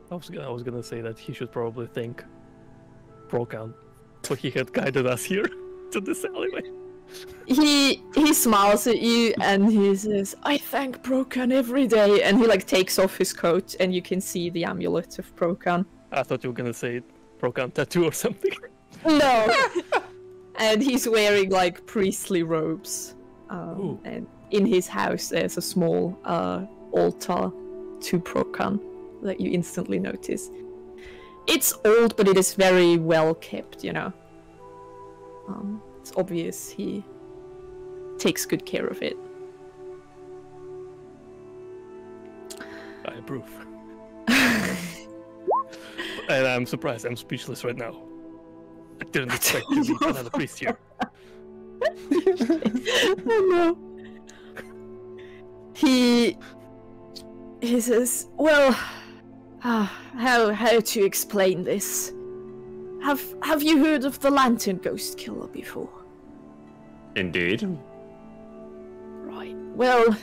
I was gonna say that he should probably thank Prokan, for he had guided us here to this alleyway. He smiles at you and he says, "I thank Prokan every day," and he like takes off his coat and you can see the amulet of Prokan. I thought you were gonna say Prokan tattoo or something. No. And he's wearing like priestly robes. And in his house there's a small altar to Prokan that you instantly notice. It's old, but it is very well kept, you know. It's obvious he takes good care of it. I approve. And I'm surprised, I'm speechless right now. I didn't expect to meet another priest here. Oh no. He says, "Well, how to explain this? Have you heard of the Lantern Ghost Killer before?" Indeed. Right. Well,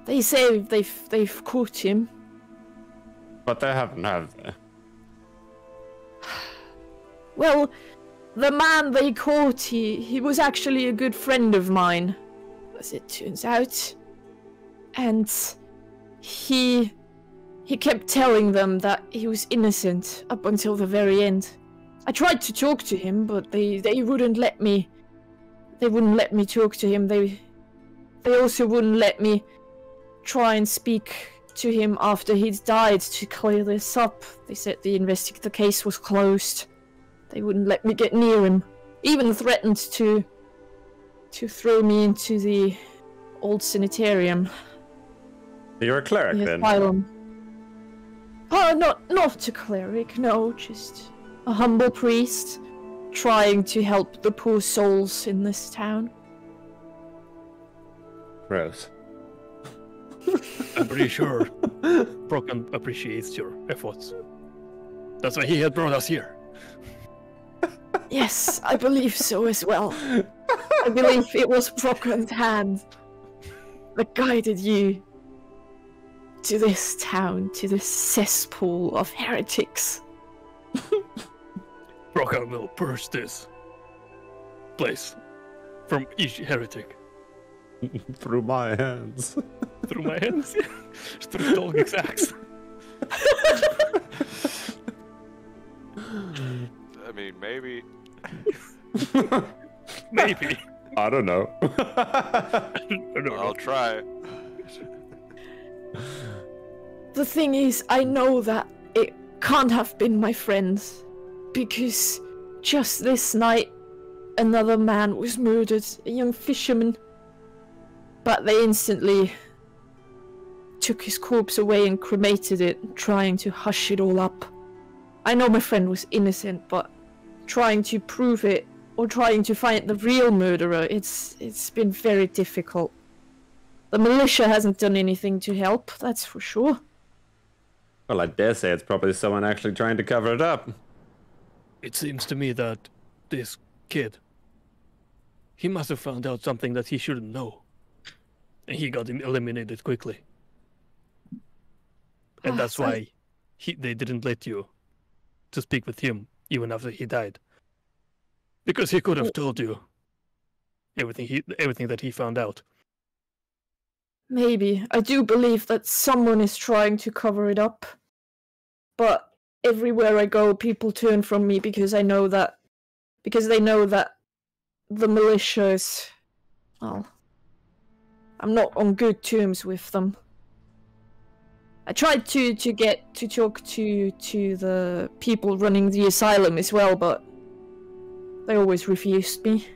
they say they've caught him. But they haven't, have they? Well, the man they caught, he was actually a good friend of mine, as it turns out. And he kept telling them that he was innocent up until the very end. I tried to talk to him, but they wouldn't let me. They wouldn't let me talk to him. They also wouldn't let me try and speak to him after he'd died to clear this up. They said the case was closed. They wouldn't let me get near him. Even threatened to throw me into the old sanitarium. You're a cleric, The then? asylum. Oh, not a cleric, no, just a humble priest trying to help the poor souls in this town. Gross. I'm pretty sure Prokan appreciates your efforts. That's why he had brought us here. Yes, I believe so as well. I believe it was Prokan's hand that guided you to this town, to this cesspool of heretics. Prokan will purge this place from each heretic. Through my hands. Through my hands? Through Dolgik's axe. I mean, maybe. Maybe. I don't know. I'll try. The thing is, I know that it can't have been my friends, because just this night, another man was murdered, a young fisherman. But they instantly took his corpse away and cremated it, trying to hush it all up. I know my friend was innocent, but trying to prove it, or trying to find the real murderer, it's been very difficult. The militia hasn't done anything to help, that's for sure. Well, I dare say it's probably someone actually trying to cover it up. It seems to me that this kid, he must have found out something that he shouldn't know. And he got eliminated quickly. And that's why they didn't let you to speak with him even after he died. Because he could have told you everything that he found out. Maybe. I do believe that someone is trying to cover it up. But everywhere I go, people turn from me because they know that the militia is, well, I'm not on good terms with them. I tried to get to talk to the people running the asylum as well, but they always refused me.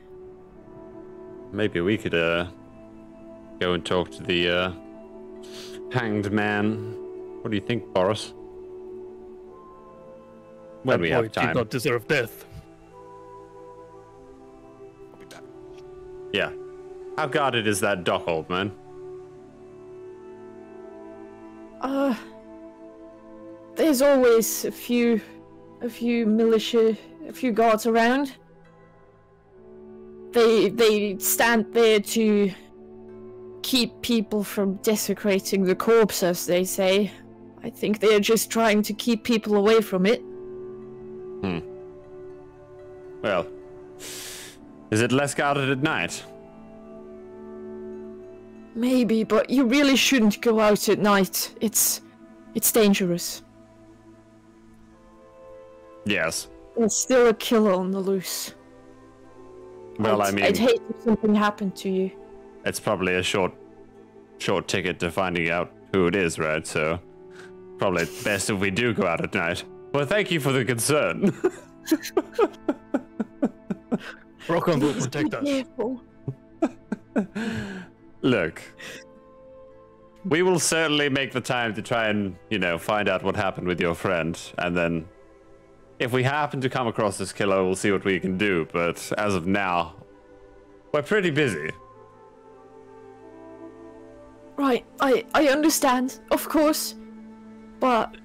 Maybe we could go and talk to the hanged man. What do you think, Boris? When we have time. Did not deserve death. I'll be back. Yeah. How guarded is that dock, old man? There's always a few militia, a few guards around. They stand there to keep people from desecrating the corpse, as they say. I think they're just trying to keep people away from it. Well, is it less guarded at night? Maybe, but you really shouldn't go out at night. It's dangerous. Yes. There's still a killer on the loose. Well, I'd hate if something happened to you. it's probably a short ticket to finding out who it is, right? So, probably best if we do go out at night. Well, thank you for the concern. Kraken will protect us. Careful. Look, we will certainly make the time to try and, find out what happened with your friend, and then if we happen to come across this killer, we'll see what we can do, but as of now, we're pretty busy. Right, I understand, of course, but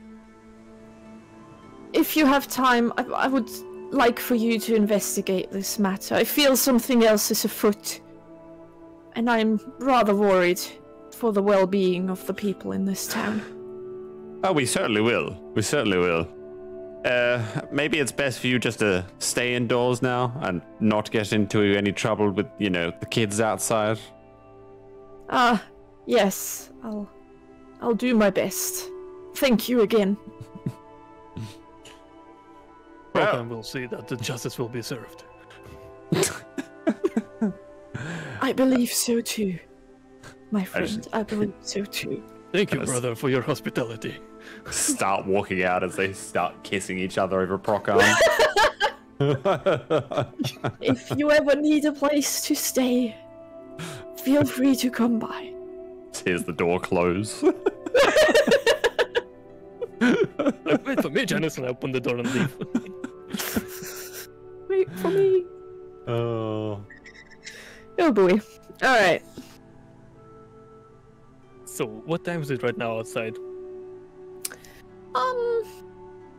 if you have time, I would like for you to investigate this matter. I feel something else is afoot, and I'm rather worried for the well-being of the people in this town. Oh, we certainly will. We certainly will. Maybe it's best for you just to stay indoors now and not get into any trouble with, the kids outside. Yes, I'll do my best. Thank you again. Kraken will see that the justice will be served. I believe so too, my friend. I believe so too. Thank you, brother, for your hospitality. Start walking out as they start kissing each other over Procon. If you ever need a place to stay, feel free to come by. Here's the door close. Wait for me, Janice, and I open the door and leave. Wait for me. Oh. Oh boy. Alright. So, what time is it right now outside?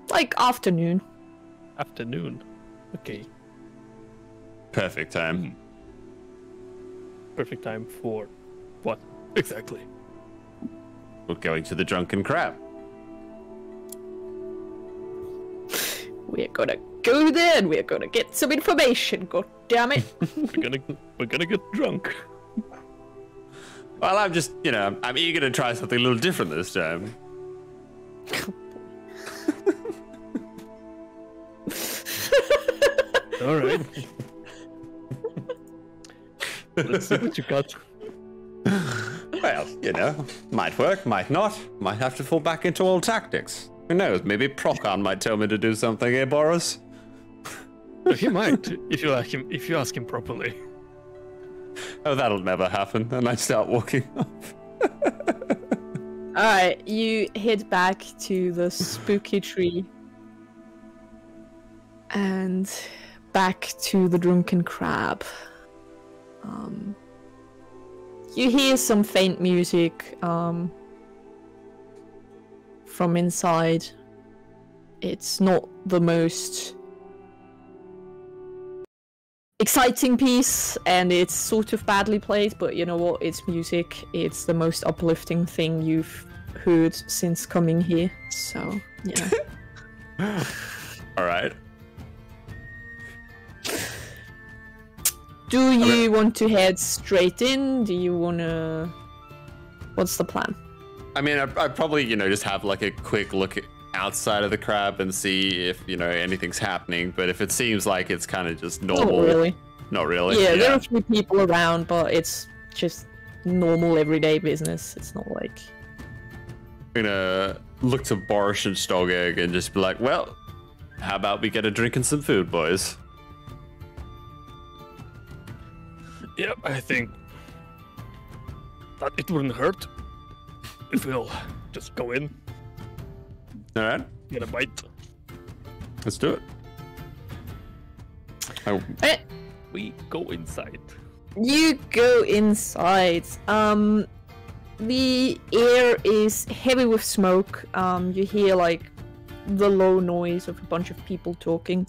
Like afternoon. Afternoon. Okay. Perfect time. Perfect time for what? Exactly. We're going to the Drunken Crab. We're gonna go there and we're gonna get some information, god damn it. we're gonna get drunk. Well, I'm just, I'm eager to try something a little different this time. Alright. Let's see what you got. Well, might work, might not. Might have to fall back into old tactics. Who knows, maybe Procon might tell me to do something, eh, Boris? He might, if you ask him properly. Oh, that'll never happen. And I start walking off. Alright, you head back to the spooky tree. And back to the Drunken Crab. You hear some faint music from inside. It's not the most exciting piece, and it's sort of badly played, but you know what? It's music. It's the most uplifting thing you've heard since coming here. So, yeah. All right. Do you want to head straight in? Do you want to... What's the plan? I mean, I'd probably, just have like a quick look outside of the crab and see if, anything's happening. But if it seems like it's kind of just normal. Not really. Not really? Yeah, there are a few people around, but it's just normal everyday business. It's not like... I'm gonna look to Boris and Stogegg and just be like, well, how about we get a drink and some food, boys? Yep, I think that it wouldn't hurt if we'll just go in, All right, get a bite. let's do it. Oh, We go inside. You go inside. The air is heavy with smoke. You hear like the low noise of a bunch of people talking.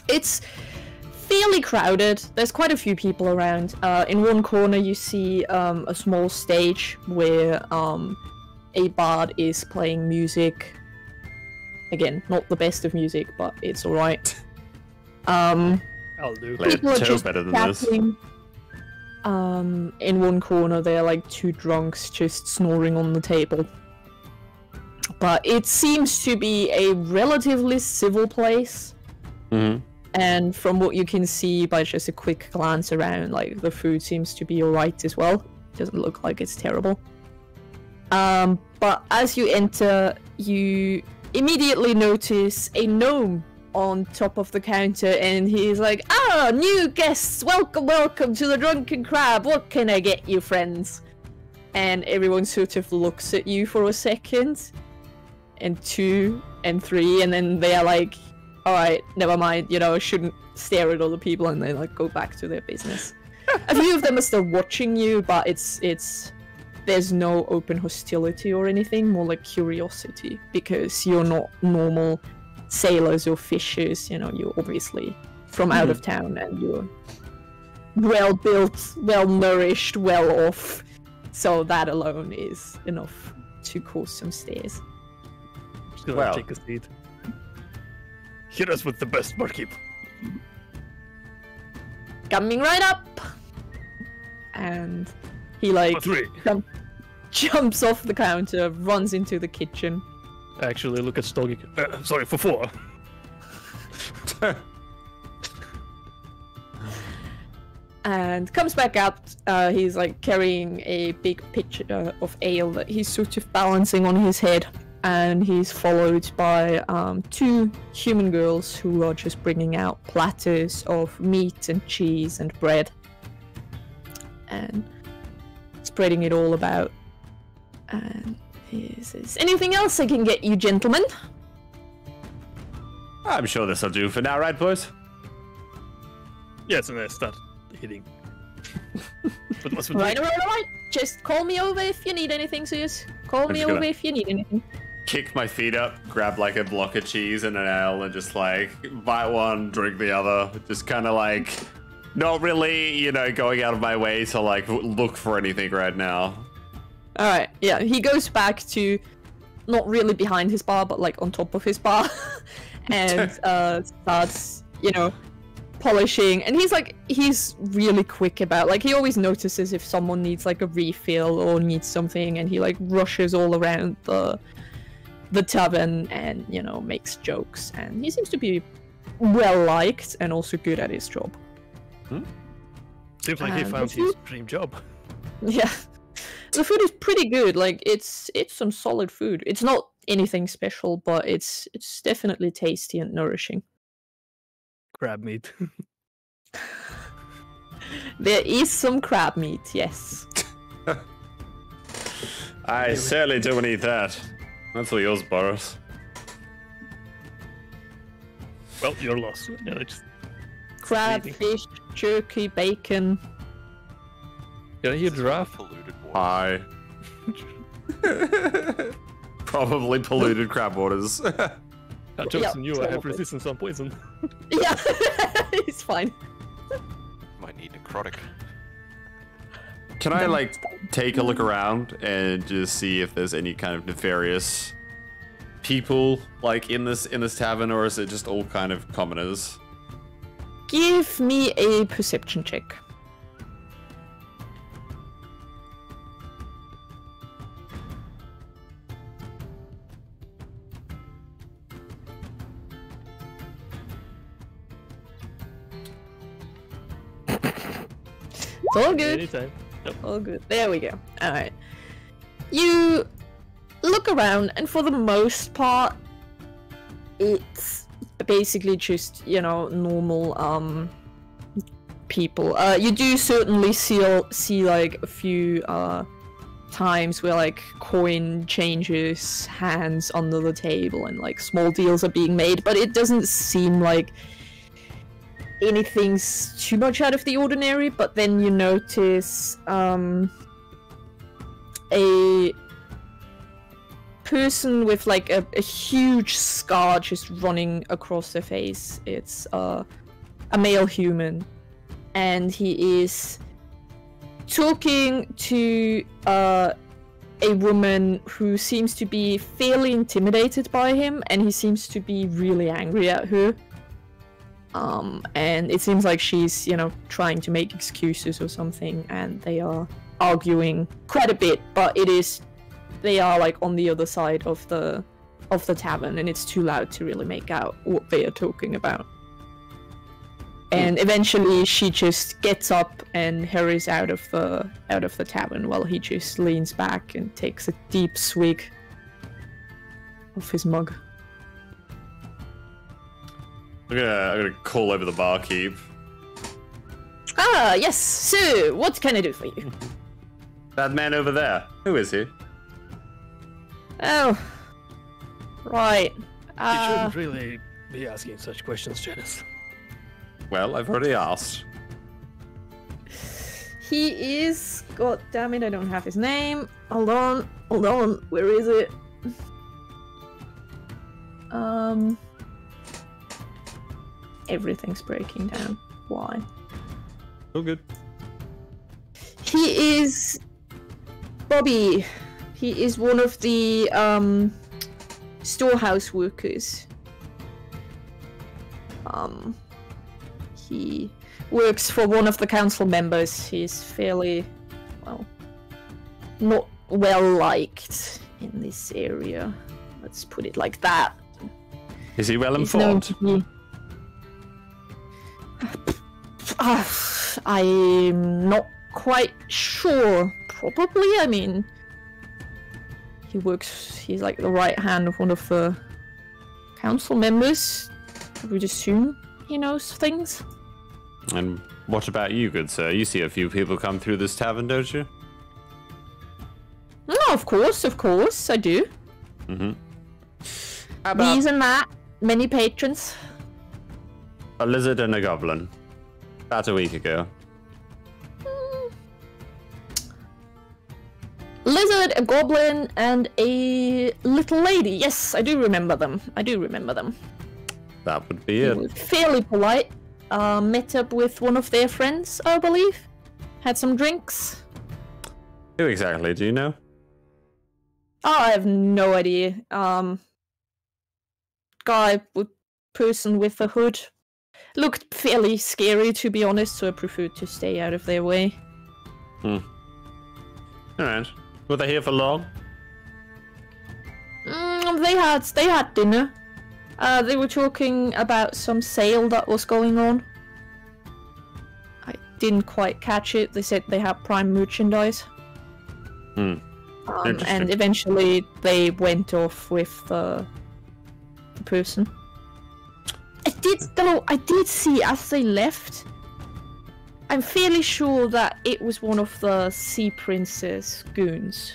It's fairly crowded. There's quite a few people around. In one corner you see a small stage where a bard is playing music. Again, not the best of music, but it's alright. I'll do. Play People are it just better than this. chatting. In one corner, there are like two drunks just snoring on the table. But it seems to be a relatively civil place. Mm-hmm. And from what you can see by just a quick glance around, like the food seems to be alright as well. Doesn't look like it's terrible. But as you enter, you immediately notice a gnome on top of the counter, and he's like, "Ah, new guests, welcome, welcome to the Drunken Crab. What can I get you, friends?" And everyone sort of looks at you for a second, and 2 and 3, and then they are like, "Alright, never mind, you know, I shouldn't stare at other people," and they like go back to their business. A few of them are still watching you, but there's no open hostility or anything, more like curiosity, because you're not normal sailors or fishers, you know, you're obviously from out of town and you're well built, well nourished, well off. So that alone is enough to cause some stares. Just gonna take a seat. Hit us with the best barkeep. Coming right up! And he like jumps off the counter, runs into the kitchen. Actually, look at Stogic. Sorry, for 4. And comes back out. He's like carrying a big pitcher of ale that he's sort of balancing on his head. And he's followed by 2 human girls who are just bringing out platters of meat and cheese and bread. And spreading it all about. And he says, "Anything else I can get you, gentlemen?" I'm sure this'll do for now, right, boys? Yes, and I start hitting. But what's with Right. Just call me over if you need anything, Zeus. Call me just over gonna- if you need anything. Kick my feet up, grab like a block of cheese and an ale, and just like bite one, drink the other. Just kind of like not really, you know, going out of my way to like look for anything right now. Alright, yeah, he goes back to not really behind his bar, but like on top of his bar, and starts, you know, polishing. And he's really quick about, like, he always notices if someone needs like a refill or needs something, and he like rushes all around the tavern and, you know, makes jokes. And he seems to be well liked and also good at his job. Seems like he found his dream job. Yeah. The food is pretty good. Like, it's some solid food. It's not anything special, but it's definitely tasty and nourishing. Crab meat. There is some crab meat, yes. I certainly don't eat that. That's all yours, Boris. Well, your loss. Yeah, just Crab, eating. fish, jerky, bacon. Can I hear giraffe? Polluted water. Hi. Probably polluted crab waters. Jokes on you, I have probably. resistance on poison. Yeah, it's fine. Might need necrotic. Can I like take a look around and just see if there's any kind of nefarious people like in this tavern, or is it just all kind of commoners? Give me a perception check. It's all good. Anytime. Yep. All good. There we go. Alright. You look around, and for the most part, it's basically just, you know, normal, people. You do certainly see like a few, times where like coin changes hands under the table and like small deals are being made, but it doesn't seem like anything's too much out of the ordinary. But then you notice a person with like a huge scar just running across their face. It's a male human, and he is talking to a woman who seems to be fairly intimidated by him, and he seems to be really angry at her. And it seems like she's, trying to make excuses or something, and they are arguing quite a bit, but they are like on the other side of the tavern, and it's too loud to really make out what they are talking about. And eventually she just gets up and hurries out of the tavern while he just leans back and takes a deep swig of his mug. I'm gonna call over the barkeep. Ah, yes, sir, what can I do for you? That man over there, who is he? Oh, right. You shouldn't really be asking such questions, Janice. Well, I've already asked. He is... God damn it, I don't have his name. Hold on, where is it? Everything's breaking down. Why? Oh, good. He is... Bobby. He is one of the, storehouse workers. He works for one of the council members. He's fairly, well, not well liked in this area. Let's put it like that. Is he well He's known informed? to be... I'm not quite sure. Probably, I mean... He's like the right hand of one of the council members. I would assume he knows things. And what about you, good sir? You see a few people come through this tavern, don't you? Oh, of course, I do. Mm-hmm. These and that, many patrons. A lizard and a goblin. About a week ago. Lizard, a goblin, and a little lady. Yes, I do remember them. That would be They it. were fairly polite. Met up with one of their friends, I believe. Had some drinks. Who exactly, do you know? Oh, I have no idea. Person with a hood. Looked fairly scary, to be honest, so I preferred to stay out of their way. Alright. Were they here for long? They had dinner. They were talking about some sale that was going on. I didn't quite catch it. They said they have prime merchandise. And eventually they went off with the person. I did see as they left. I'm fairly sure that it was one of the Sea Princess goons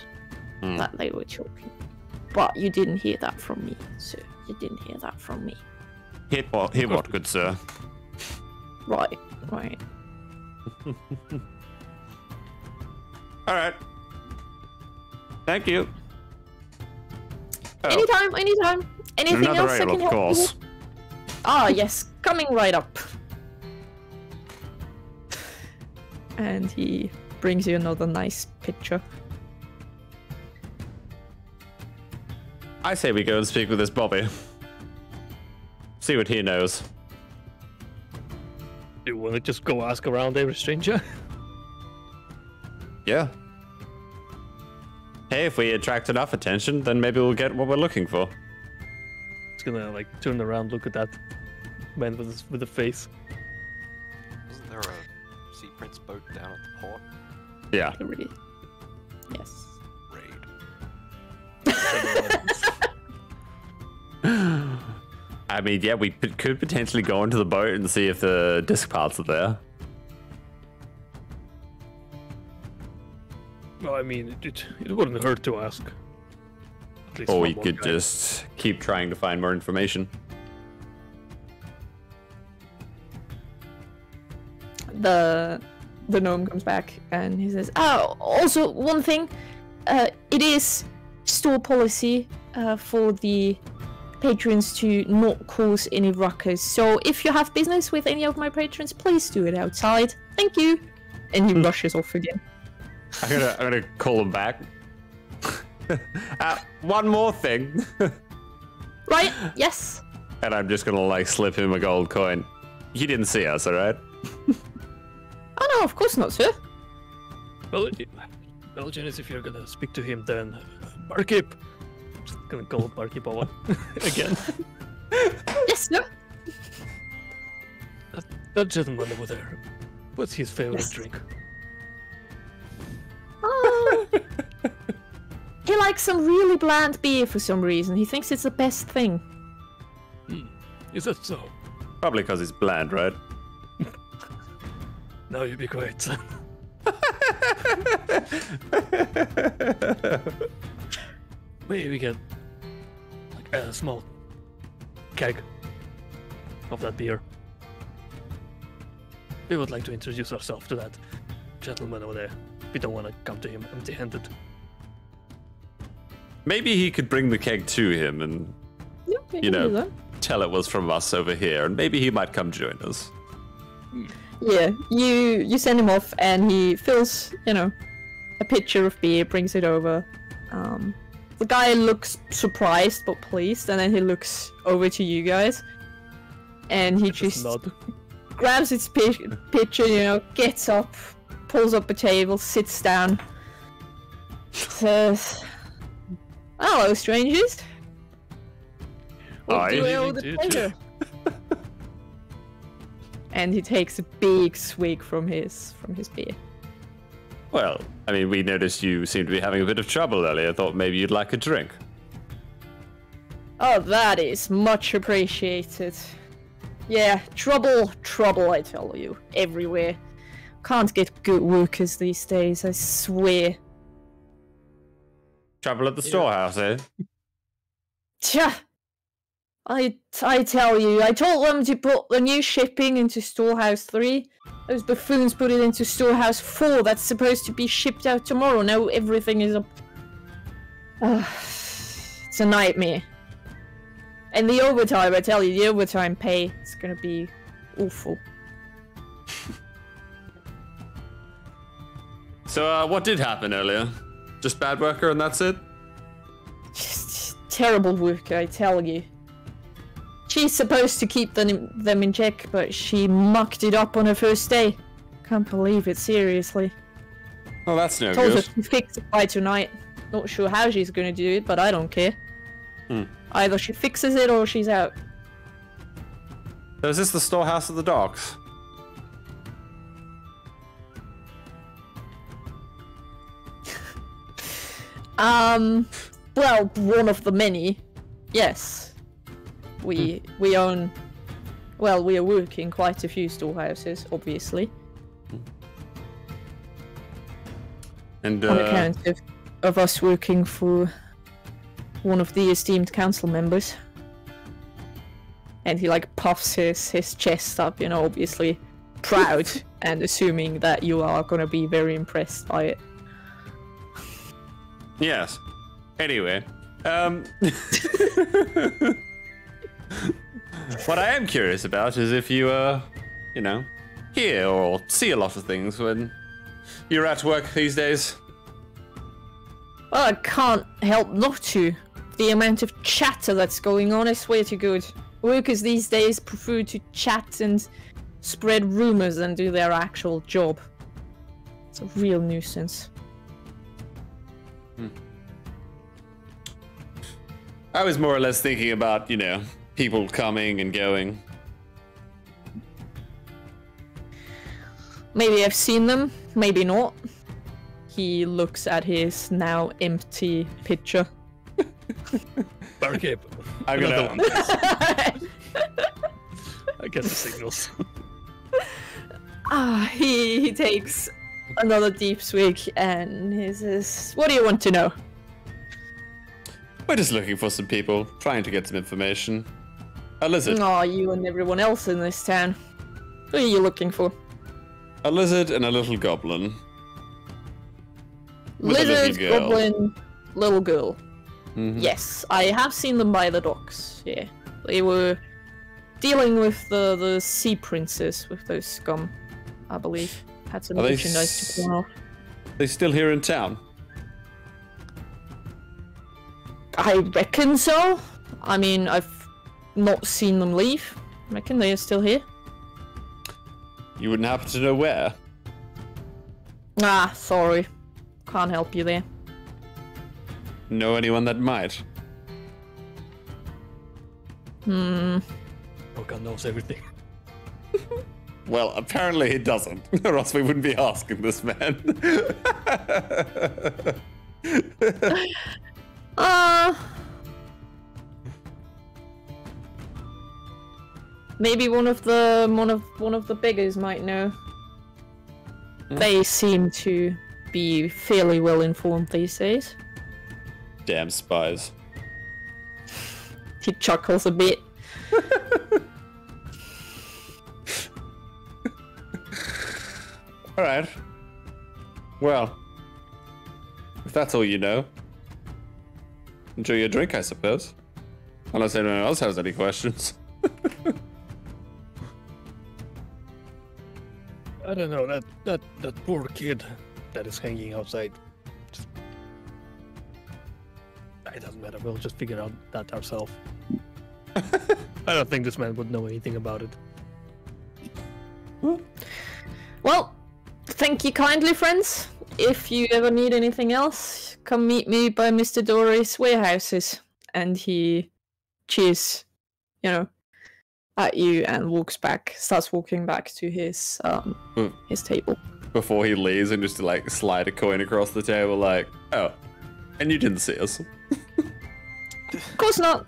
that they were talking. But you didn't hear that from me, sir. You didn't hear that from me. Hear what, good sir? Right. Alright. Thank you. Oh, Anytime. Anything another else I ale, can of help you course. with? Ah, yes. Coming right up. And he brings you another nice picture. I say we go and speak with this Bobby. See what he knows. Do you want to just go ask around every stranger? Yeah. Hey, if we attract enough attention, then maybe we'll get what we're looking for. It's gonna like turn around, look at that man with the face. Wasn't there a Sea Prince boat down at the port? Yeah. Really? Yes. Raid. I mean, yeah, we could potentially go into the boat and see if the disc parts are there. Well, I mean, it wouldn't hurt to ask. At least Or one we more could guy. just keep trying to find more information. The gnome comes back and he says, "Oh, also one thing, it is store policy for the patrons to not cause any ruckus. So if you have business with any of my patrons, please do it outside. Thank you." And he rushes off again. I'm gonna call him back. One more thing. Right, yes. And I'm just gonna like slip him a gold coin. He didn't see us, alright? Oh no, of course not, sir. Well, Janice, if you're gonna speak to him, then Barkeep. I'm just gonna call Barkeep on again. Yes, sir. That gentleman over there. What's his favorite drink? He likes some really bland beer for some reason. He thinks it's the best thing. Is that so? Probably because he's bland, right? Now you be quiet. Maybe we get like a small keg of that beer. We would like to introduce ourselves to that gentleman over there. We don't want to come to him empty-handed. Maybe he could bring the keg to him and, Yeah, we you can do know, that. tell it was from us over here, and maybe he might come join us. Yeah, you send him off, and he fills, you know, a pitcher of beer, brings it over. The guy looks surprised but pleased, and then he looks over to you guys, and he just nod. grabs his pitcher, you know, gets up, pulls up a table, sits down, says, "Hello, strangers. What do I owe the pleasure?" And he takes a big swig from his beer. Well, I mean, we noticed you seemed to be having a bit of trouble earlier. I thought maybe you'd like a drink. Oh, that is much appreciated. Yeah, trouble, I tell you, everywhere. Can't get good workers these days, I swear. Trouble at the storehouse, eh? Tja! I tell you, I told them to put the new shipping into Storehouse 3. Those buffoons put it into Storehouse 4 that's supposed to be shipped out tomorrow. Now everything is up. It's a nightmare. And the overtime, I tell you, the overtime pay is gonna be awful. So, what did happen earlier? Just bad worker and that's it? Just terrible work, I tell you. She's supposed to keep them in check, but she mucked it up on her first day. Can't believe it, seriously. Oh, that's no Told her good. to fix it by tonight. Not sure how she's gonna do it, but I don't care. Either she fixes it or she's out. So is this the storehouse of the docks? Well, one of the many. Yes. We own... Well, we are working quite a few storehouses, obviously. And, On account of us working for one of the esteemed council members. And he, like, puffs his chest up, you know, obviously proud and assuming that you are gonna be very impressed by it. Yes. Anyway, what I am curious about is if you, you know, hear or see a lot of things when you're at work these days. Well, I can't help not to. The amount of chatter that's going on, I swear to God. Workers these days prefer to chat and spread rumors than do their actual job. It's a real nuisance. I was more or less thinking about, you know, people coming and going. Maybe I've seen them, maybe not. He looks at his now empty pitcher. Barkeep. I'm Another gonna. one, please. I get the signals. He takes another deep swig and he says, "What do you want to know?" We're just looking for some people, trying to get some information. A lizard. Oh, you and everyone else in this town. Who are you looking for? A lizard and a little goblin. With a Lizard, little girl. goblin, little girl. Mhm. Yes, I have seen them by the docks. Yeah, they were dealing with the sea princess with those scum, I believe. Had some Are they merchandise to pawn off. They still here in town? I reckon so. I mean, I've not seen them leave. I reckon they are still here. You wouldn't happen to know where? Ah, sorry. Can't help you there. Know anyone that might? Rokan knows everything. Well, apparently he doesn't, or else we wouldn't be asking this man. Maybe one of the beggars might know. They seem to be fairly well informed these days. Damn spies. He chuckles a bit. Alright. Well, if that's all you know, enjoy your drink, I suppose. Unless anyone else has any questions. I don't know, that poor kid that is hanging outside. It doesn't matter, we'll just figure out that ourselves. I don't think this man would know anything about it. Well, thank you kindly, friends. If you ever need anything else, come meet me by Mr. Dory's warehouses. And he cheers, at you and starts walking back to his table. Before he leaves, and just to like slide a coin across the table, like, oh, and you didn't see us. Of course not.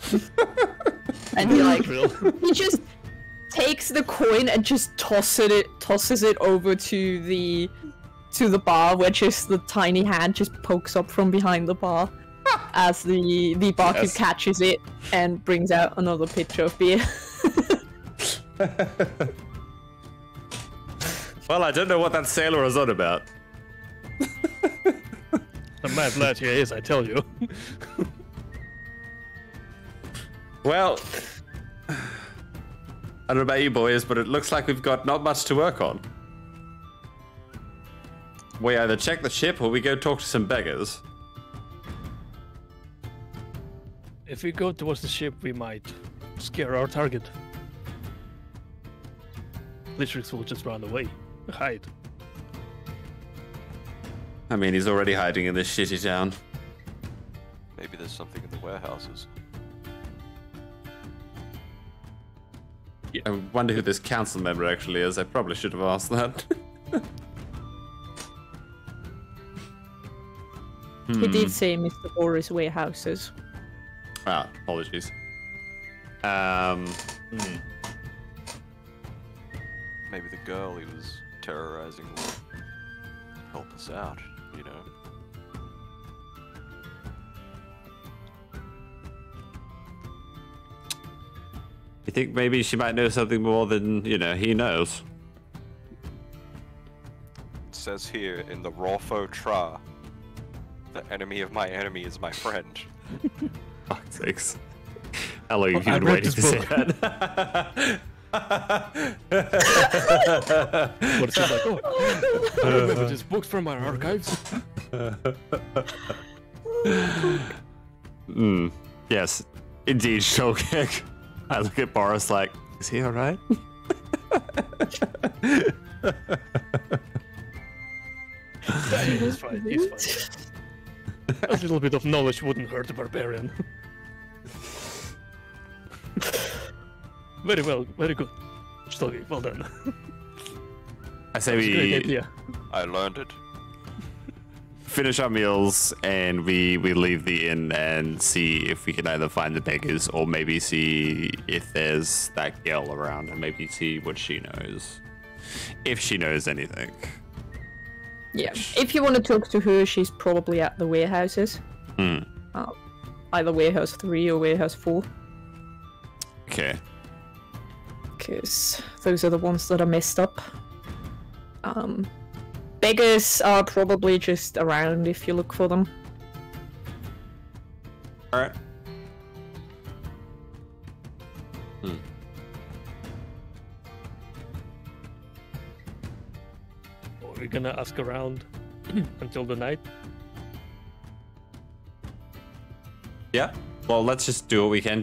And he just takes the coin and just tosses it over to the bar, where just the tiny hand just pokes up from behind the bar as the barkeep catches it and brings out another pitcher of beer. Well, I don't know what that sailor is on about. The mad lad here is, I tell you. Well, I don't know about you boys, but it looks like we've got not much to work on. We either check the ship or we go talk to some beggars. If we go towards the ship, we might scare our target. Listrix will just run away, hide. I mean, he's already hiding in this shitty town. Maybe there's something in the warehouses. I wonder who this council member actually is. I probably should have asked that. He did say Mr. Boris warehouses. Ah, apologies. Maybe the girl he was terrorizing will help us out, You think maybe she might know something more than, he knows? It says here in the Rolfo Tra, the enemy of my enemy is my friend. Fuck's sakes. How long have you I been read waiting to this say book. that? What is it like? Oh, I remember these books from our archives. Yes, indeed, Showkick. I look at Boris like, is he alright? He's fine, he's fine. A little bit of knowledge wouldn't hurt a barbarian. Very well, very good. Story, well done. I say Great we idea. I learned it. finish our meals and we leave the inn and see if we can either find the beggars or maybe see if there's that girl around and maybe see what she knows. If she knows anything. Yeah, if you want to talk to her, she's probably at the warehouses. Either warehouse 3 or warehouse 4. Okay. Because those are the ones that are messed up. Beggars are probably just around if you look for them. Alright. Are we gonna ask around until the night? Yeah. Well, let's just do what we can.